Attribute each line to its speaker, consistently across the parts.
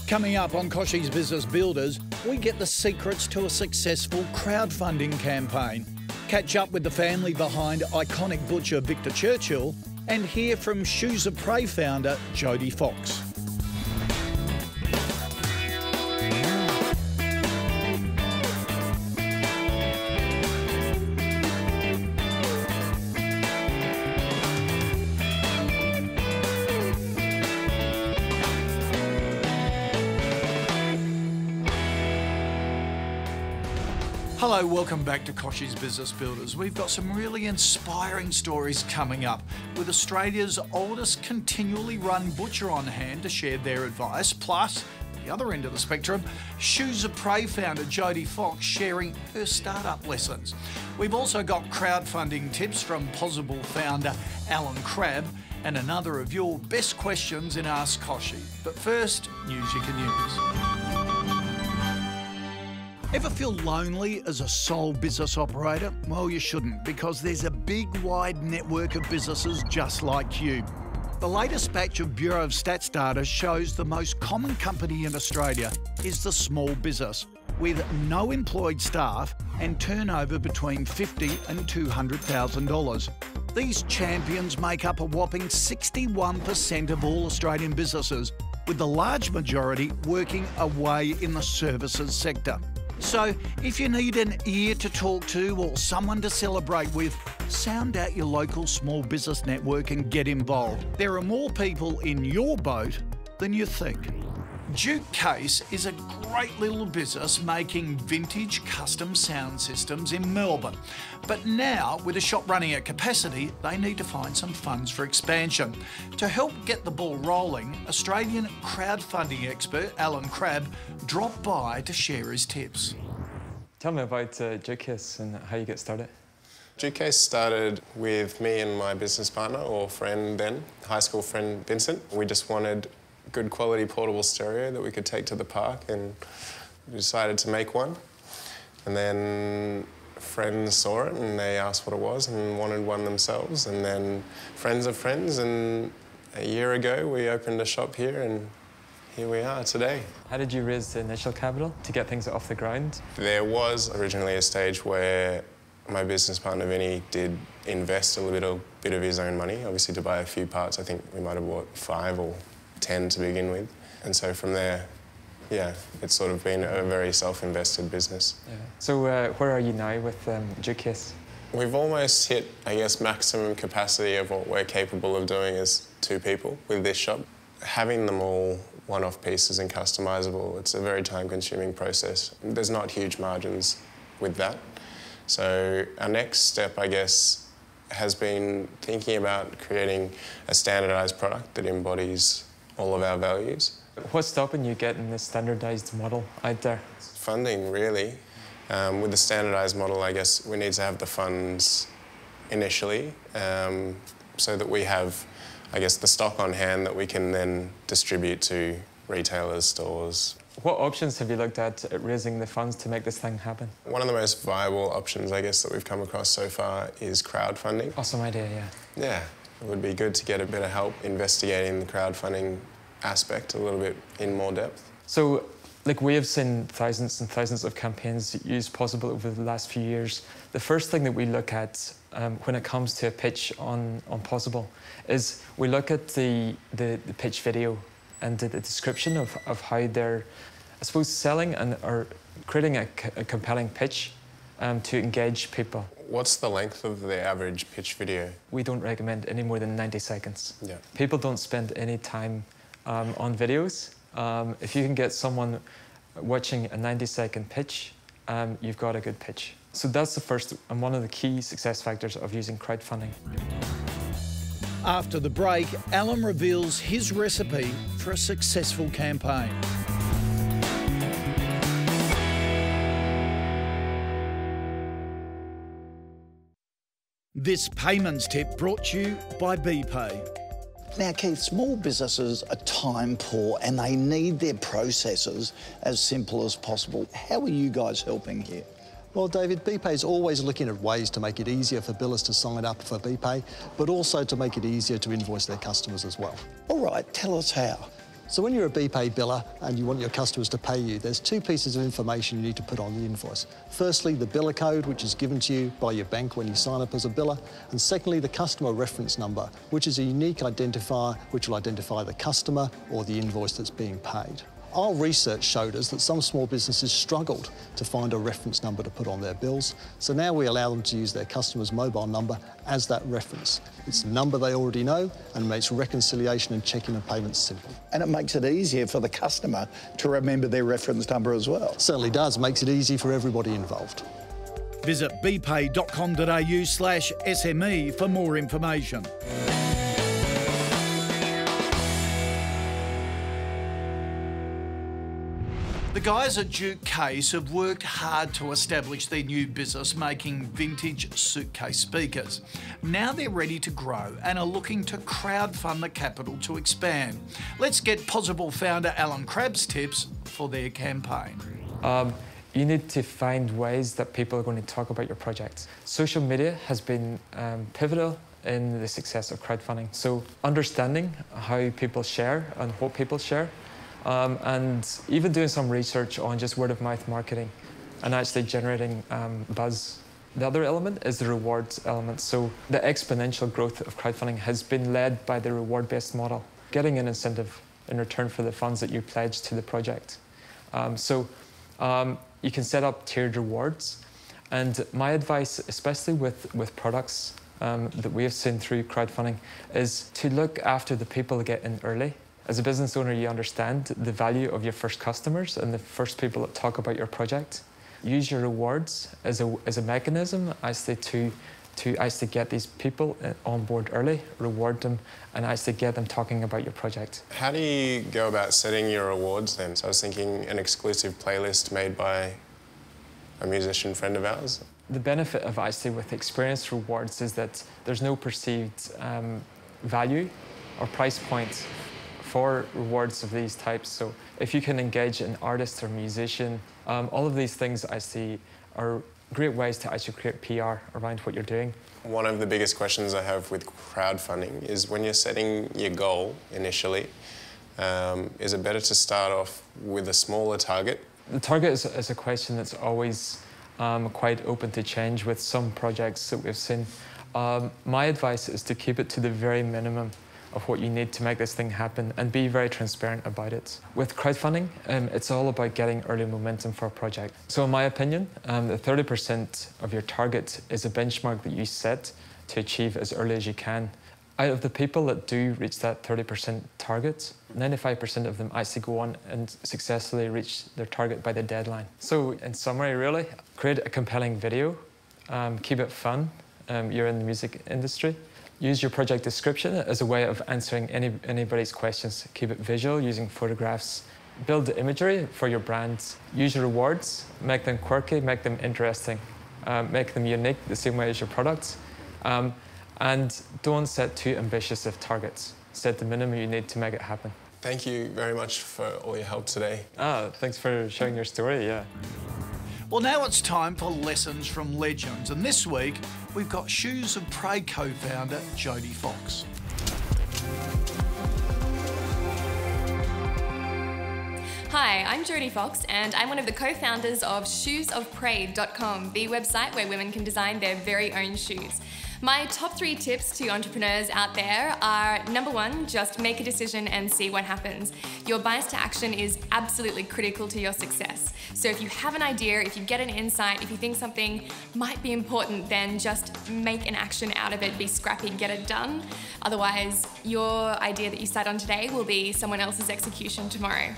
Speaker 1: Coming up on Kochie's Business Builders, we get the secrets to a successful crowdfunding campaign, catch up with the family behind iconic butcher Victor Churchill, and hear from Shoes of Prey founder Jodie Fox. Hello, welcome back to Kochie's Business Builders. We've got some really inspiring stories coming up with Australia's oldest continually run butcher on hand to share their advice, plus the other end of the spectrum, Shoes of Prey founder Jodie Fox sharing her startup lessons. We've also got crowdfunding tips from Possible founder Alan Crabb and another of your best questions in Ask Kochie. But first, news you can use. Ever feel lonely as a sole business operator? Well, you shouldn't, because there's a big, wide network of businesses just like you. The latest batch of Bureau of Stats data shows the most common company in Australia is the small business, with no employed staff and turnover between $50,000 and $200,000. These champions make up a whopping 61% of all Australian businesses, with the large majority working away in the services sector. So, if you need an ear to talk to or someone to celebrate with, sound out your local small business network and get involved. There are more people in your boat than you think. Jukecase is a great little business making vintage custom sound systems in Melbourne. But now, with a shop running at capacity, they need to find some funds for expansion. To help get the ball rolling, Australian crowdfunding expert Alan Crabb dropped by to share his tips.
Speaker 2: Tell me about Jukecase and how you get started.
Speaker 3: Jukecase started with me and my business partner, or friend then, high school friend Vincent. We just wanted good quality portable stereo that we could take to the park, and we decided to make one. And then friends saw it and they asked what it was and wanted one themselves. And then friends of friends, and a year ago we opened a shop here, and here we are today.
Speaker 2: How did you raise the initial capital to get things off the ground?
Speaker 3: There was originally a stage where my business partner Vinny did invest a little bit of his own money, obviously to buy a few parts. I think we might have bought 5 or 10 to begin with. And so from there, yeah, it's sort of been a very self-invested business.
Speaker 2: Yeah. So where are you now with Jukecase?
Speaker 3: We've almost hit, I guess, maximum capacity of what we're capable of doing as 2 people with this shop. Having them all one-off pieces and customisable, it's a very time-consuming process. There's not huge margins with that. So our next step, I guess, has been thinking about creating a standardised product that embodies all of our values.
Speaker 2: What's stopping you getting this standardised model out there?
Speaker 3: Funding, really. With the standardised model, I guess we need to have the funds initially so that we have, I guess, the stock on hand that we can then distribute to retailers, stores.
Speaker 2: What options have you looked at raising the funds to make this thing happen?
Speaker 3: One of the most viable options, I guess, that we've come across so far is crowdfunding.
Speaker 2: Awesome idea, yeah.
Speaker 3: Yeah, it would be good to get a bit of help investigating the crowdfunding aspect a little bit in more depth.
Speaker 2: So, like, we have seen thousands and thousands of campaigns used Possible over the last few years. The first thing that we look at when it comes to a pitch on Possible is we look at the pitch video and the description of how they're, I suppose, selling and or creating a compelling pitch to engage people.
Speaker 3: What's the length of the average pitch video?
Speaker 2: We don't recommend any more than 90 seconds.
Speaker 3: Yeah.
Speaker 2: People don't spend any time on videos. If you can get someone watching a 90-second pitch, you've got a good pitch. So that's the first and one of the key success factors of using crowdfunding.
Speaker 1: After the break, Alan reveals his recipe for a successful campaign. This payments tip brought to you by BPay. Now, Keith, small businesses are time poor and they need their processes as simple as possible. How are you guys helping here?
Speaker 4: Well, David, BPay is always looking at ways to make it easier for billers to sign up for BPay, but also to make it easier to invoice their customers as well.
Speaker 1: All right, tell us how.
Speaker 4: So when you're a BPay biller and you want your customers to pay you, there's two pieces of information you need to put on the invoice. Firstly, the biller code, which is given to you by your bank when you sign up as a biller. And secondly, the customer reference number, which is a unique identifier which will identify the customer or the invoice that's being paid. Our research showed us that some small businesses struggled to find a reference number to put on their bills, so now we allow them to use their customer's mobile number as that reference. It's a number they already know and makes reconciliation and checking of payments simple.
Speaker 1: And it makes it easier for the customer to remember their reference number as well.
Speaker 4: It certainly does, makes it easy for everybody involved.
Speaker 1: Visit bpay.com.au/SME for more information. The guys at Jukecase have worked hard to establish their new business making vintage suitcase speakers. Now they're ready to grow and are looking to crowdfund the capital to expand. Let's get Possible founder Alan Crabb's tips for their campaign.
Speaker 2: You need to find ways that people are going to talk about your project. Social media has been pivotal in the success of crowdfunding. So understanding how people share and what people share, and even doing some research on just word-of-mouth marketing and actually generating buzz. The other element is the rewards element. So the exponential growth of crowdfunding has been led by the reward-based model, getting an incentive in return for the funds that you pledge to the project. You can set up tiered rewards. And my advice, especially with products that we have seen through crowdfunding, is to look after the people that get in early. As a business owner, you understand the value of your first customers and the first people that talk about your project. Use your rewards as a mechanism actually to actually get these people on board early, reward them, and actually get them talking about your project.
Speaker 3: How do you go about setting your rewards then? So I was thinking an exclusive playlist made by a musician friend of ours.
Speaker 2: The benefit of actually with experience rewards is that there's no perceived value or price point for rewards of these types. So if you can engage an artist or musician, all of these things I see are great ways to actually create PR around what you're doing.
Speaker 3: One of the biggest questions I have with crowdfunding is when you're setting your goal initially, is it better to start off with a smaller target?
Speaker 2: The target is a question that's always quite open to change with some projects that we've seen. My advice is to keep it to the very minimum of what you need to make this thing happen and be very transparent about it. With crowdfunding, it's all about getting early momentum for a project. So in my opinion, the 30% of your target is a benchmark that you set to achieve as early as you can. Out of the people that do reach that 30% target, 95% of them actually go on and successfully reach their target by the deadline. So in summary, really, create a compelling video, keep it fun, you're in the music industry. Use your project description as a way of answering anybody's questions. Keep it visual, using photographs. Build the imagery for your brands. Use your rewards, make them quirky, make them interesting. Make them unique the same way as your products. And don't set too ambitious of targets. Set the minimum you need to make it happen.
Speaker 3: Thank you very much for all your help today.
Speaker 2: Thanks for sharing your story, yeah.
Speaker 1: Well, now it's time for Lessons from Legends, and this week we've got Shoes of Prey co-founder Jodie Fox.
Speaker 5: Hi, I'm Jodie Fox and I'm one of the co-founders of shoesofprey.com, the website where women can design their very own shoes. My top 3 tips to entrepreneurs out there are, number 1, just make a decision and see what happens. Your bias to action is absolutely critical to your success. So if you have an idea, if you get an insight, if you think something might be important, then just make an action out of it, be scrappy, get it done. Otherwise, your idea that you sat on today will be someone else's execution tomorrow.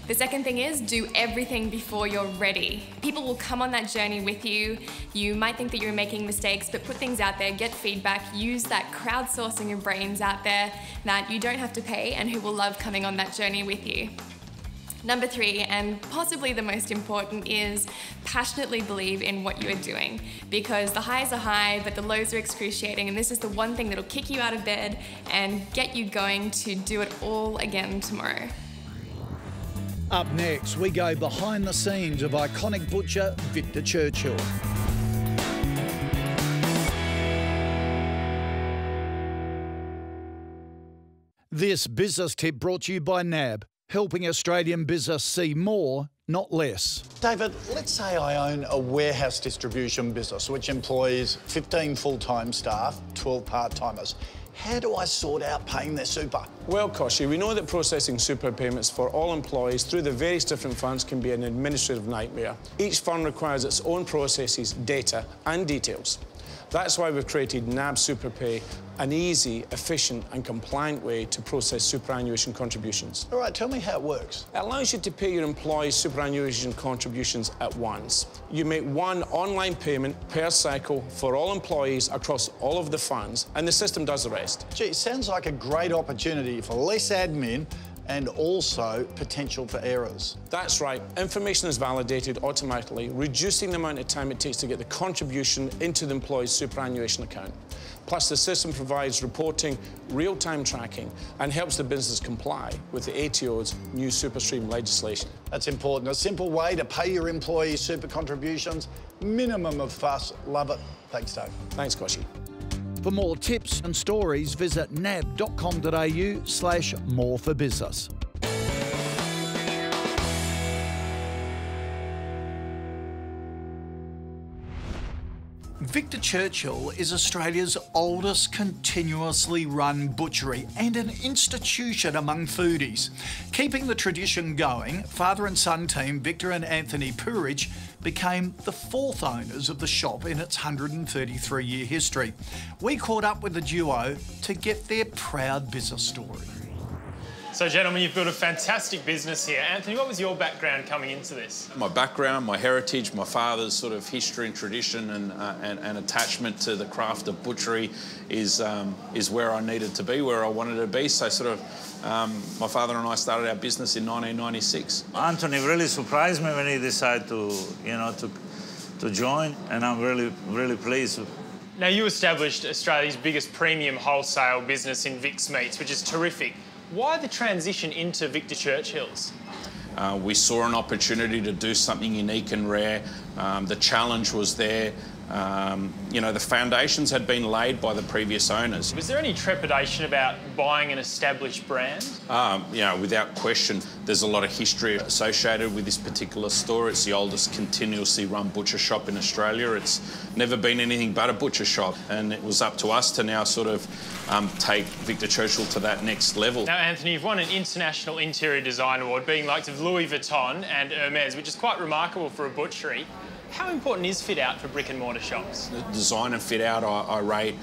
Speaker 5: The second thing is do everything before you're ready. People will come on that journey with you. You might think that you're making mistakes, but put things out there, get feedback, use that crowdsourcing your brains out there that you don't have to pay and who will love coming on that journey with you. Number 3, and possibly the most important, is passionately believe in what you are doing, because the highs are high, but the lows are excruciating, and this is the one thing that'll kick you out of bed and get you going to do it all again tomorrow.
Speaker 1: Up next, we go behind the scenes of iconic butcher Victor Churchill. This business tip brought to you by NAB. helping Australian business see more, not less.
Speaker 6: David, let's say I own a warehouse distribution business which employs 15 full-time staff, 12 part-timers. How do I sort out paying their super?
Speaker 7: Well, Kochie, we know that processing super payments for all employees through the various different funds can be an administrative nightmare. Each fund requires its own processes, data and details. That's why we've created NAB SuperPay, an easy, efficient and compliant way to process superannuation contributions.
Speaker 6: All right, tell me how it works.
Speaker 7: It allows you to pay your employees' superannuation contributions at once. You make one online payment per cycle for all employees across all of the funds, and the system does the rest.
Speaker 6: Gee, it sounds like a great opportunity for less admin and also potential for errors.
Speaker 7: That's right. Information is validated automatically, reducing the amount of time it takes to get the contribution into the employee's superannuation account. Plus, the system provides reporting, real-time tracking, and helps the business comply with the ATO's new SuperStream legislation.
Speaker 6: That's important. A simple way to pay your employees super contributions, minimum of fuss. Love it. Thanks, Dave.
Speaker 7: Thanks, Kochie.
Speaker 1: For more tips and stories, visit nab.com.au/more for business. Victor Churchill is Australia's oldest continuously run butchery and an institution among foodies. Keeping the tradition going, father and son team Victor and Anthony Purridge became the fourth owners of the shop in its 133-year history. We caught up with the duo to get their proud business story.
Speaker 8: So, gentlemen, you've built a fantastic business here. Anthony, what was your background coming into this?
Speaker 9: My background, my heritage, my father's sort of history and tradition and attachment to the craft of butchery is where I needed to be, where I wanted to be. So sort of my father and I started our business in 1996.
Speaker 10: Anthony really surprised me when he decided to join, and I'm really pleased.
Speaker 8: Now, you established Australia's biggest premium wholesale business in Vic's Meats, which is terrific. Why the transition into Victor Churchill's?
Speaker 9: We saw an opportunity to do something unique and rare. The challenge was there. The foundations had been laid by the previous owners.
Speaker 8: Was there any trepidation about buying an established brand?
Speaker 9: Without question, there's a lot of history associated with this particular store. It's the oldest continuously run butcher shop in Australia. It's never been anything but a butcher shop, and it was up to us to now sort of take Victor Churchill to that next level.
Speaker 8: Now, Anthony, you've won an International Interior Design Award, being likes of Louis Vuitton and Hermes, which is quite remarkable for a butchery. How important is fit out for brick and mortar shops?
Speaker 9: The design and fit out I rate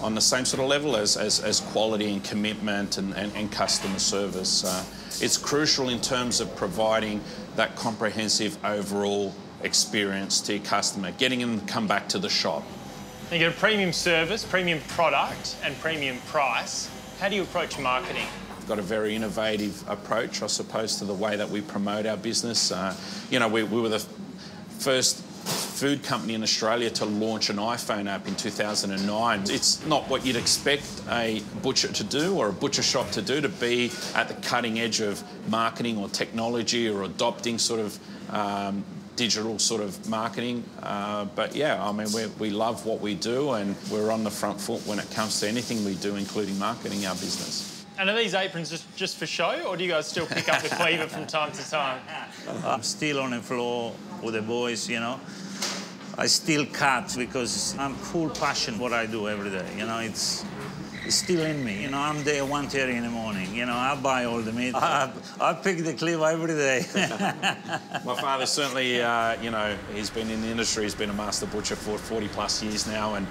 Speaker 9: on the same sort of level as quality and commitment and customer service. It's crucial in terms of providing that comprehensive overall experience to your customer, getting them to come back to the shop.
Speaker 8: You get a premium service, premium product and premium price. How do you approach marketing?
Speaker 9: We've got a very innovative approach, I suppose, to the way that we promote our business. We were the first food company in Australia to launch an iPhone app in 2009. It's not what you'd expect a butcher to do or a butcher shop to do, to be at the cutting edge of marketing or technology or adopting sort of digital sort of marketing. But yeah, I mean, we love what we do, and we're on the front foot when it comes to anything we do, including marketing our business.
Speaker 8: And are these aprons just for show, or do you guys still pick up the cleaver from time to time?
Speaker 10: I'm still on the floor with the boys, I still cut because I'm full passion what I do every day, It's still in me, I'm there 1:30 in the morning, I buy all the meat. I pick the cleaver every day.
Speaker 9: My father certainly, he's been in the industry, he's been a master butcher for 40 plus years now, and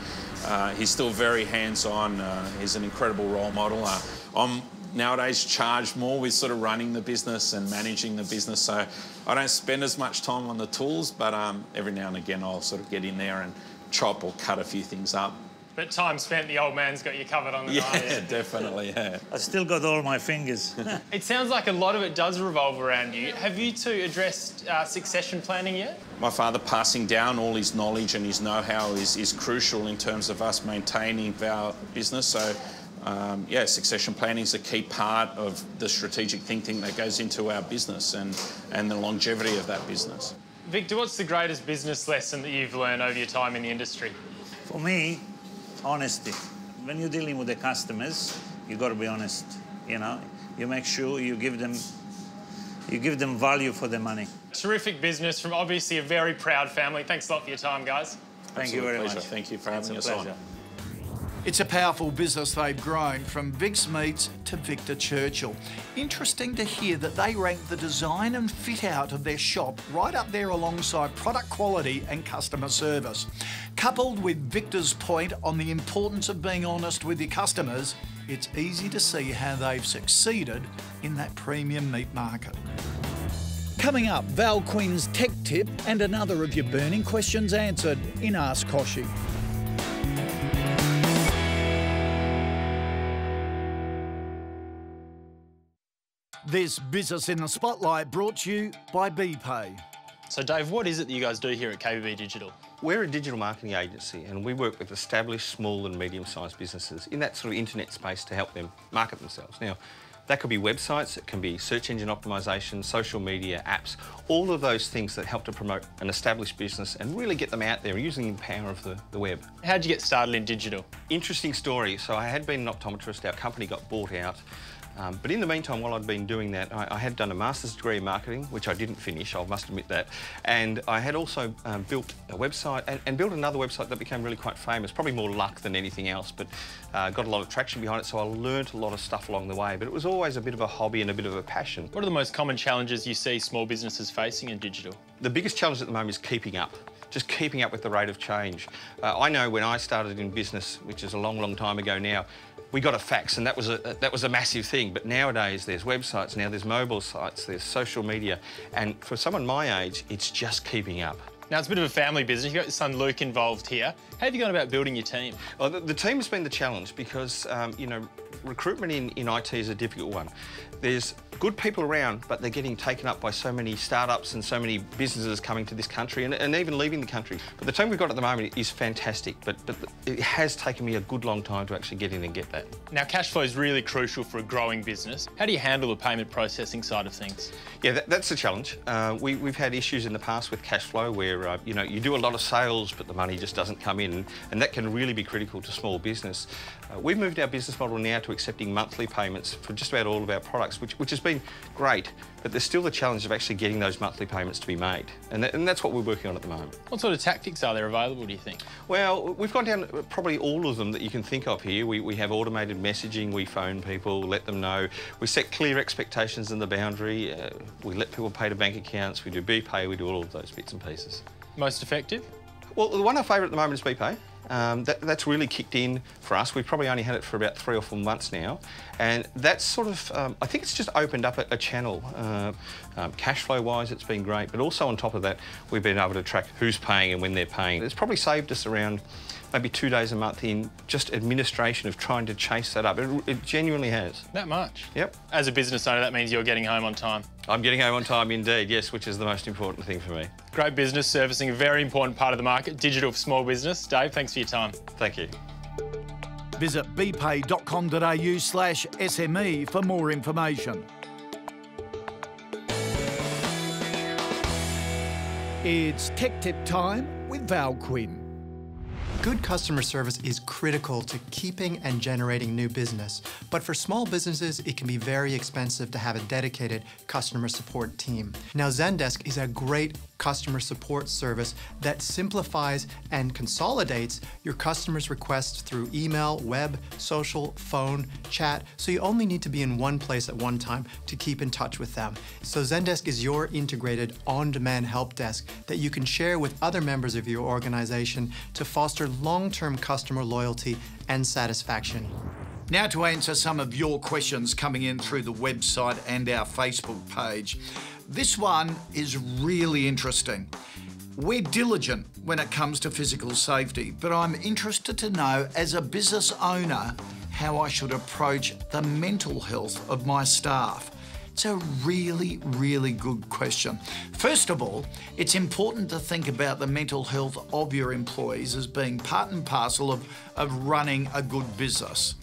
Speaker 9: he's still very hands-on. He's an incredible role model. I'm nowadays charged more with sort of running the business and managing the business, so I don't spend as much time on the tools, but every now and again I'll sort of get in there and chop or cut a few things up.
Speaker 8: But time spent, the old man's got you covered on the knife.
Speaker 9: Yeah, definitely, yeah.
Speaker 10: I still got all my fingers.
Speaker 8: It sounds like a lot of it does revolve around you. Have you two addressed succession planning yet?
Speaker 9: My father passing down all his knowledge and his know-how is crucial in terms of us maintaining our business. So, succession planning is a key part of the strategic thinking that goes into our business and the longevity of that business.
Speaker 8: Victor, what's the greatest business lesson that you've learned over your time in the industry?
Speaker 10: For me, honesty. When you're dealing with the customers, you've got to be honest, You make sure you give them You give them value for the money.
Speaker 8: Terrific business from obviously a very proud family. Thanks a lot for your time, guys.
Speaker 10: Thank you very much.
Speaker 9: Thank you for having us on.
Speaker 1: It's a powerful business they've grown, from Vic's Meats to Victor Churchill. Interesting to hear that they rank the design and fit out of their shop right up there alongside product quality and customer service. Coupled with Victor's point on the importance of being honest with your customers, it's easy to see how they've succeeded in that premium meat market. Coming up, Val Quinn's tech tip and another of your burning questions answered in Ask Kochie. This Business in the Spotlight brought to you by BPay.
Speaker 8: So Dave, what is it that you guys do here at KBB Digital?
Speaker 11: We're a digital marketing agency and we work with established small and medium-sized businesses in that sort of internet space to help them market themselves. Now, that could be websites, it can be search engine optimization, social media, apps, all of those things that help to promote an established business and really get them out there using the power of the web.
Speaker 8: How'd you get started in digital?
Speaker 11: Interesting story. So I had been an optometrist, our company got bought out. But in the meantime, while I'd been doing that, I had done a master's degree in marketing, which I didn't finish, I must admit that. And I had also built a website and built another website that became really quite famous, probably more luck than anything else, but got a lot of traction behind it, so I learnt a lot of stuff along the way. But it was always a bit of a hobby and a bit of a passion.
Speaker 8: What are the most common challenges you see small businesses facing in digital?
Speaker 11: The biggest challenge at the moment is keeping up. Just keeping up with the rate of change. I know when I started in business, which is a long, long time ago now, we got a fax and that was a massive thing. But nowadays there's websites, now there's mobile sites, there's social media. And for someone my age, it's just keeping up.
Speaker 8: Now, it's a bit of a family business. You've got your son Luke involved here. How have you gone about building your team?
Speaker 11: Well, the team has been the challenge because, you know, recruitment in IT is a difficult one. There's good people around, but they're getting taken up by so many startups and so many businesses coming to this country and even leaving the country. But the team we've got at the moment is fantastic, but it has taken me a good long time to actually get in and get that.
Speaker 8: Now, cash flow is really crucial for a growing business. How do you handle the payment processing side of things?
Speaker 11: Yeah, that's the challenge. We've had issues in the past with cash flow where, you know, you do a lot of sales, but the money just doesn't come in, and that can really be critical to small business. We've moved our business model now to accepting monthly payments for just about all of our products, which has been great, but there's still the challenge of actually getting those monthly payments to be made, and that's what we're working on at the moment.
Speaker 8: What sort of tactics are there available, do you think?
Speaker 11: Well, we've gone down probably all of them that you can think of here. We have automated messaging, we phone people, let them know. We set clear expectations in the boundary, we let people pay to bank accounts, we do BPay, we do all of those bits and pieces.
Speaker 8: Most effective?
Speaker 11: Well, the one I favourite at the moment is BPay. That's really kicked in for us. We've probably only had it for about 3 or 4 months now, and that's sort of, I think it's just opened up a channel. Cash flow wise, it's been great, but also on top of that, we've been able to track who's paying and when they're paying. It's probably saved us around maybe 2 days a month in just administration of trying to chase that up. It genuinely has.
Speaker 8: That much?
Speaker 11: Yep.
Speaker 8: As a business owner, that means you're getting home on time.
Speaker 11: I'm getting home on time indeed, yes, which is the most important thing for me.
Speaker 8: Great business, servicing a very important part of the market, digital for small business. Dave, thanks for your time.
Speaker 11: Thank you.
Speaker 1: Visit bpay.com.au/SME for more information. It's Tech Tip time with Val Quinn.
Speaker 12: Good customer service is critical to keeping and generating new business, but for small businesses, it can be very expensive to have a dedicated customer support team. Now, Zendesk is a great customer support service that simplifies and consolidates your customers' requests through email, web, social, phone, chat, so you only need to be in one place at one time to keep in touch with them. So Zendesk is your integrated on-demand help desk that you can share with other members of your organization to foster long-term customer loyalty and satisfaction.
Speaker 1: Now to answer some of your questions coming in through the website and our Facebook page. This one is really interesting. We're diligent when it comes to physical safety, but I'm interested to know, as a business owner, how I should approach the mental health of my staff. It's a really, really good question. First of all, it's important to think about the mental health of your employees as being part and parcel of running a good business.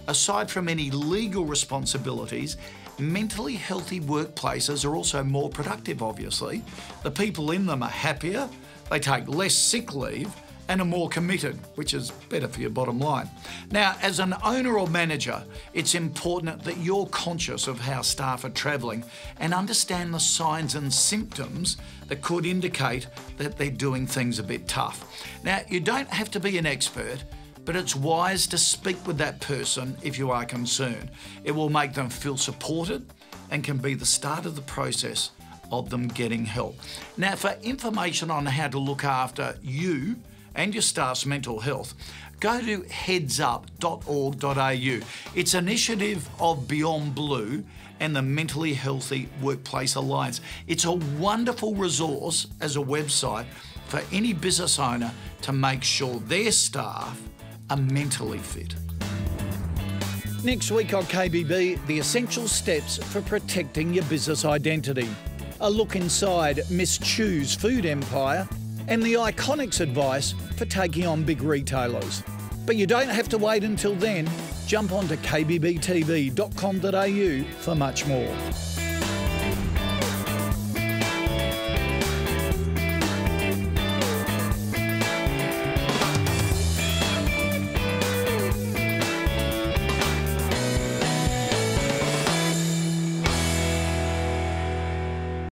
Speaker 1: Aside from any legal responsibilities, mentally healthy workplaces are also more productive, obviously. The people in them are happier, they take less sick leave, and are more committed, which is better for your bottom line. Now, as an owner or manager, it's important that you're conscious of how staff are travelling and understand the signs and symptoms that could indicate that they're doing things a bit tough. Now, you don't have to be an expert, but it's wise to speak with that person if you are concerned. It will make them feel supported and can be the start of the process of them getting help. Now, for information on how to look after you and your staff's mental health, go to headsup.org.au. It's an initiative of Beyond Blue and the Mentally Healthy Workplace Alliance. It's a wonderful resource as a website for any business owner to make sure their staff are mentally fit. Next week on KBB, the essential steps for protecting your business identity. A look inside Miss Chu's food empire and the Iconics advice for taking on big retailers. But you don't have to wait until then. Jump onto kbbtv.com.au for much more.